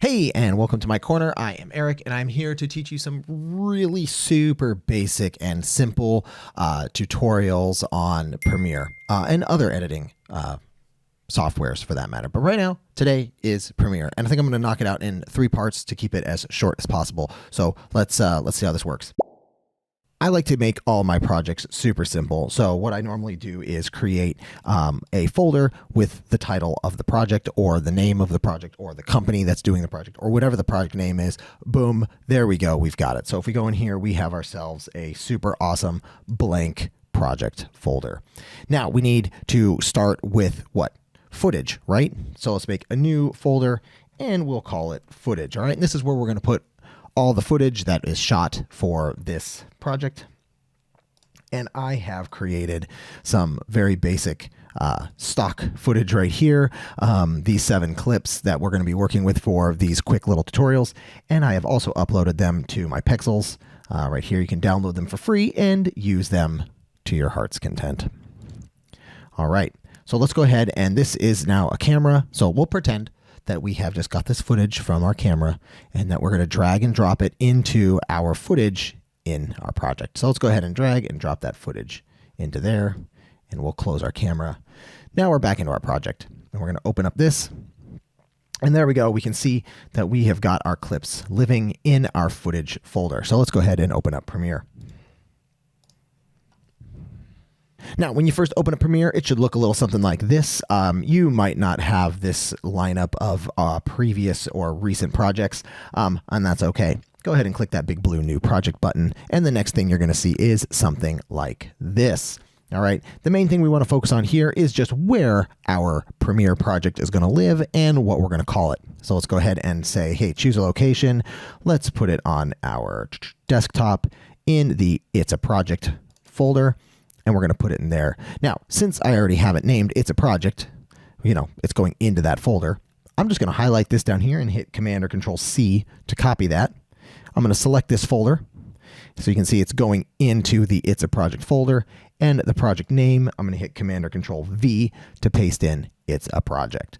Hey, and welcome to my corner. I am Eric, and I'm here to teach you some really super basic and simple tutorials on Premiere and other editing softwares for that matter. But right now, today is Premiere, and I think I'm going to knock it out in 3 parts to keep it as short as possible. So let's see how this works. I like to make all my projects super simple. So what I normally do is create a folder with the title of the project or the name of the project or the company that's doing the project or whatever the project name is. Boom, there we go. We've got it. So if we go in here, we have ourselves a super awesome blank project folder. Now we need to start with what? Footage, right? So let's make a new folder and we'll call it footage. All right. And this is where we're going to put all the footage that is shot for this project. And I have created some very basic stock footage right here. These 7 clips that we're going to be working with for these quick little tutorials. And I have also uploaded them to my Pixels. Right here, you can download them for free and use them to your heart's content. All right, so let's go ahead, and this is now a camera. So we'll pretend that we have just got this footage from our camera and that we're going to drag and drop it into our footage in our project. So let's go ahead and drag and drop that footage into there, and we'll close our camera. Now we're back into our project, and we're going to open up this, and there we go. We can see that we have got our clips living in our footage folder. So let's go ahead and open up Premiere. Now, when you first open up Premiere, it should look a little something like this. You might not have this lineup of previous or recent projects, and that's okay. Go ahead and click that big blue New Project button, and the next thing you're going to see is something like this. All right, the main thing we want to focus on here is just where our Premiere project is going to live and what we're going to call it. So let's go ahead and say, hey, choose a location. Let's put it on our desktop in the It's a Project folder. And we're going to put it in there. Now, since I already have it named, it's a project, it's going into that folder. I'm just going to highlight this down here and hit Command or Control C to copy that. I'm going to select this folder. So you can see it's going into the It's a Project folder, and the project name, I'm going to hit Command or Control V to paste in It's a Project.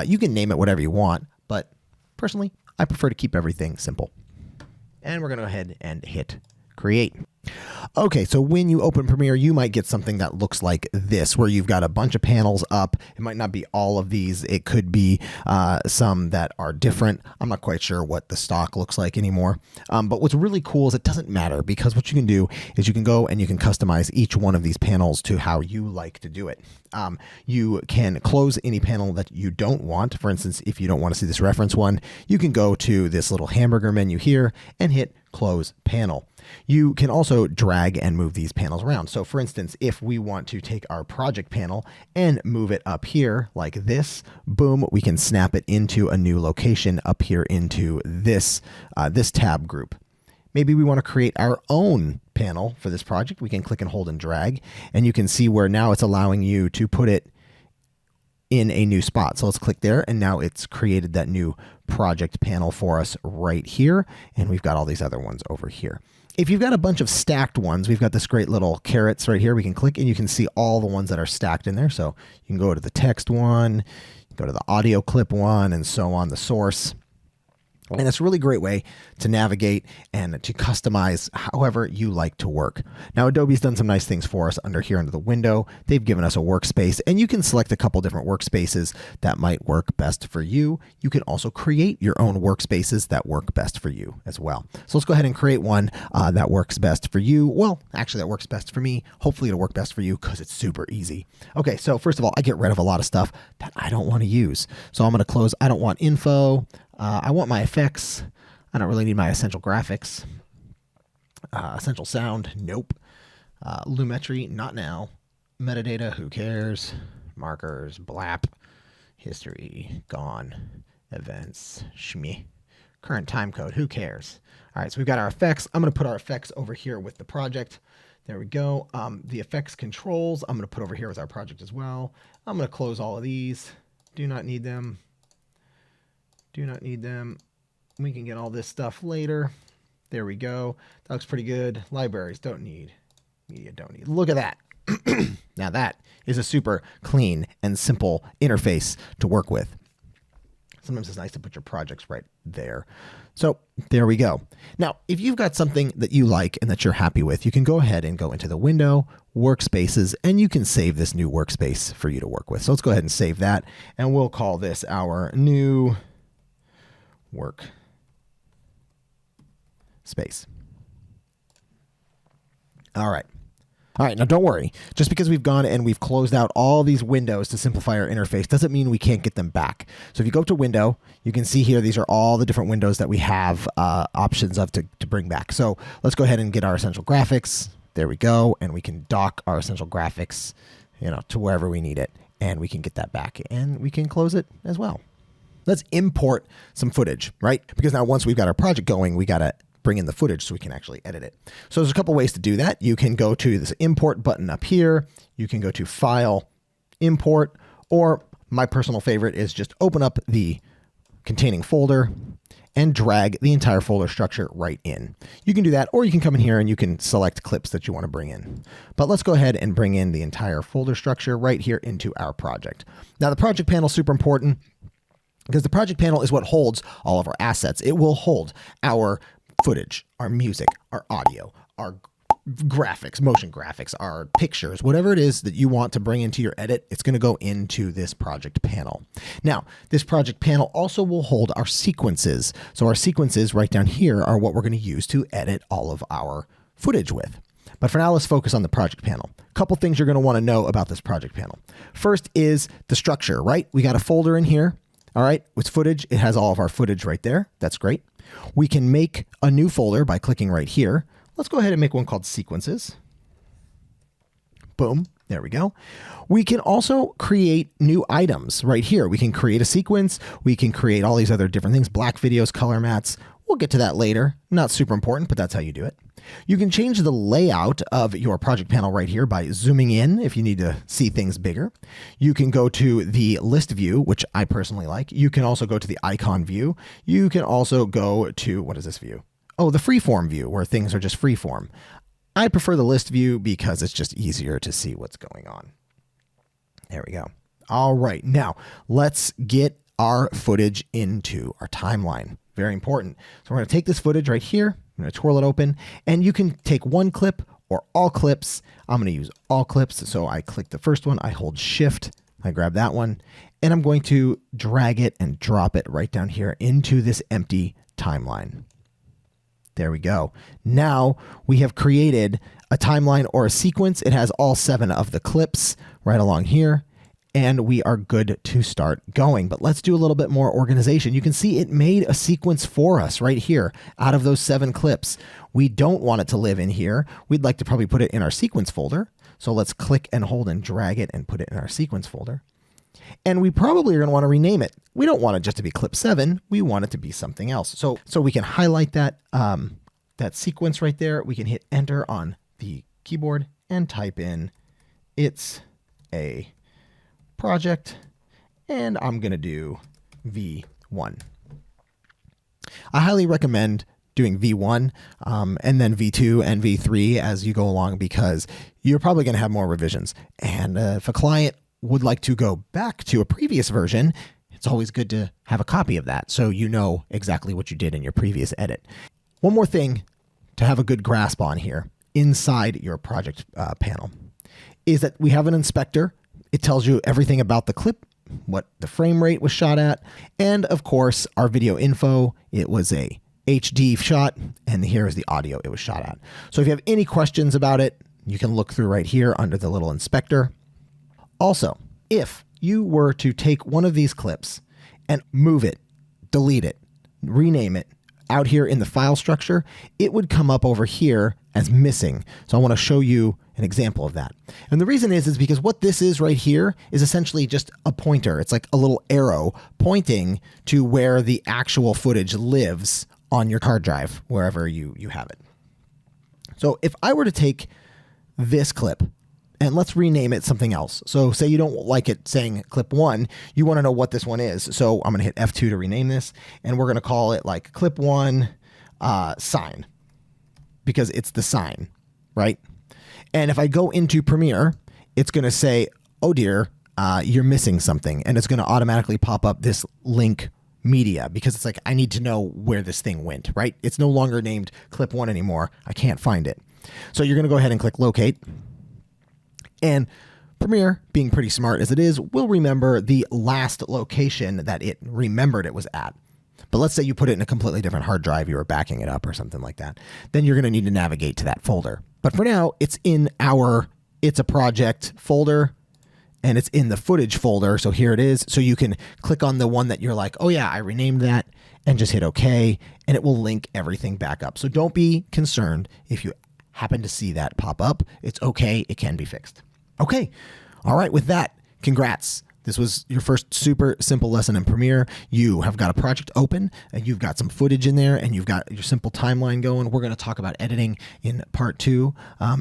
You can name it whatever you want, but personally, I prefer to keep everything simple. And we're going to go ahead and hit Create. Okay, so when you open Premiere, you might get something that looks like this, where you've got a bunch of panels up. It might not be all of these. It could be some that are different. I'm not quite sure what the stock looks like anymore. But what's really cool is it doesn't matter, because what you can do is you can go and you can customize each one of these panels to how you like to do it. You can close any panel that you don't want. For instance, if you don't want to see this reference one, you can go to this little hamburger menu here and hit Close Panel. You can also drag and move these panels around. So for instance, if we want to take our project panel and move it up here like this, boom, we can snap it into a new location up here into this, this tab group. Maybe we want to create our own panel for this project. We can click and hold and drag, and you can see where now it's allowing you to put it in a new spot. So let's click there, and now it's created that new project panel for us right here, and we've got all these other ones over here. If you've got a bunch of stacked ones, we've got this great little carrots right here. We can click and you can see all the ones that are stacked in there. So you can go to the text one, go to the audio clip one, and so on, the source. And it's a really great way to navigate and to customize however you like to work. Now, Adobe's done some nice things for us under here under the window. They've given us a workspace, and you can select a couple different workspaces that might work best for you. You can also create your own workspaces that work best for you as well. So let's go ahead and create one that works best for you. Well, actually, that works best for me. Hopefully, it'll work best for you because it's super easy. Okay, so first of all, I get rid of a lot of stuff that I don't want to use. So I'm going to close. I don't want info. I want my effects. I don't really need my essential graphics. Essential sound, nope. Lumetri, not now. Metadata, who cares? Markers, blap. History, gone. Events, shmee. Current time code, who cares? All right, so we've got our effects. I'm going to put our effects over here with the project. There we go. The effects controls, I'm going to put over here with our project as well. I'm going to close all of these. Do not need them. Do not need them. We can get all this stuff later. There we go. That looks pretty good. Libraries, don't need. Media, don't need. Look at that. Now that is a super clean and simple interface to work with. Sometimes it's nice to put your projects right there. So there we go. Now, if you've got something that you like and that you're happy with, you can go ahead and go into the window, workspaces, and you can save this new workspace for you to work with. So let's go ahead and save that. And we'll call this our new workspace. All right. All right, now don't worry. Just because we've gone and we've closed out all these windows to simplify our interface doesn't mean we can't get them back. So if you go to Window, you can see here, these are all the different windows that we have options of to bring back. So let's go ahead and get our essential graphics. There we go. And we can dock our essential graphics, to wherever we need it. And we can get that back and we can close it as well. Let's import some footage, right? Because now once we've got our project going, we got to bring in the footage so we can actually edit it. So there's a couple ways to do that. You can go to this import button up here. You can go to File, Import, or my personal favorite is just open up the containing folder and drag the entire folder structure right in. You can do that, or you can come in here and you can select clips that you want to bring in. But let's go ahead and bring in the entire folder structure right here into our project. Now the project panel is super important because the project panel is what holds all of our assets. It will hold our footage, our music, our audio, our graphics, motion graphics, our pictures, whatever it is that you want to bring into your edit, it's going to go into this project panel. Now, this project panel also will hold our sequences. So our sequences right down here are what we're going to use to edit all of our footage with. But for now, let's focus on the project panel. A couple things you're going to want to know about this project panel. First is the structure, right? We got a folder in here. All right, with footage, it has all of our footage right there. That's great. We can make a new folder by clicking right here. Let's go ahead and make one called Sequences. Boom, there we go. We can also create new items right here. We can create a sequence. We can create all these other different things, black videos, color mats. We'll get to that later. Not super important, but that's how you do it. You can change the layout of your project panel right here by zooming in if you need to see things bigger. You can go to the list view, which I personally like. You can also go to the icon view. You can also go to, what is this view? Oh, the freeform view, where things are just freeform. I prefer the list view because it's just easier to see what's going on. There we go. All right, now let's get our footage into our timeline. Very important. So we're going to take this footage right here. I'm going to twirl it open, and you can take one clip or all clips. I'm going to use all clips. So I click the first one, I hold Shift, I grab that one, and I'm going to drag it and drop it right down here into this empty timeline. There we go. Now we have created a timeline or a sequence. It has all 7 of the clips right along here. And we are good to start going. But let's do a little bit more organization. You can see it made a sequence for us right here out of those 7 clips. We don't want it to live in here. We'd like to probably put it in our sequence folder. So let's click and hold and drag it and put it in our sequence folder. And we probably are going to want to rename it. We don't want it just to be clip 7. We want it to be something else. So we can highlight that, that sequence right there. We can hit enter on the keyboard and type in, it's a project, and I'm going to do V1. I highly recommend doing V1 and then V2 and V3 as you go along, because you're probably going to have more revisions. And if a client would like to go back to a previous version, it's always good to have a copy of that so you know exactly what you did in your previous edit. One more thing to have a good grasp on here inside your project panel is that we have an inspector. It tells you everything about the clip, what the frame rate was shot at, and of course our video info. It was a HD shot, and here is the audio it was shot at. So if you have any questions about it, you can look through right here under the little inspector. Also, if you were to take one of these clips and move it, delete it, rename it out here in the file structure, it would come up over here as missing. So I want to show you an example of that. And the reason is because what this is right here is essentially just a pointer. It's like a little arrow pointing to where the actual footage lives on your hard drive, wherever you have it. So if I were to take this clip and let's rename it something else. So say you don't like it saying clip 1, you want to know what this one is. So I'm going to hit F2 to rename this, and we're going to call it like clip 1 sign, because it's the sign, right? And if I go into Premiere, it's going to say, oh dear, you're missing something. And it's going to automatically pop up this link media because it's like, I need to know where this thing went, right? It's no longer named clip 1 anymore. I can't find it. So you're going to go ahead and click locate. And Premiere, being pretty smart as it is, will remember the last location that it remembered it was at. But let's say you put it in a completely different hard drive, you were backing it up or something like that. Then you're going to need to navigate to that folder. But for now, it's in our It's a Project folder, and it's in the footage folder. So here it is. So you can click on the one that you're like, oh yeah, I renamed that, and just hit OK, and it will link everything back up. So don't be concerned if you happen to see that pop up. It's okay. It can be fixed. Okay. All right. With that, congrats. This was your first super simple lesson in Premiere. You have got a project open, and you've got some footage in there, and you've got your simple timeline going. We're going to talk about editing in part 2.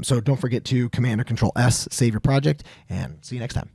So don't forget to Command or Control S, save your project, and see you next time.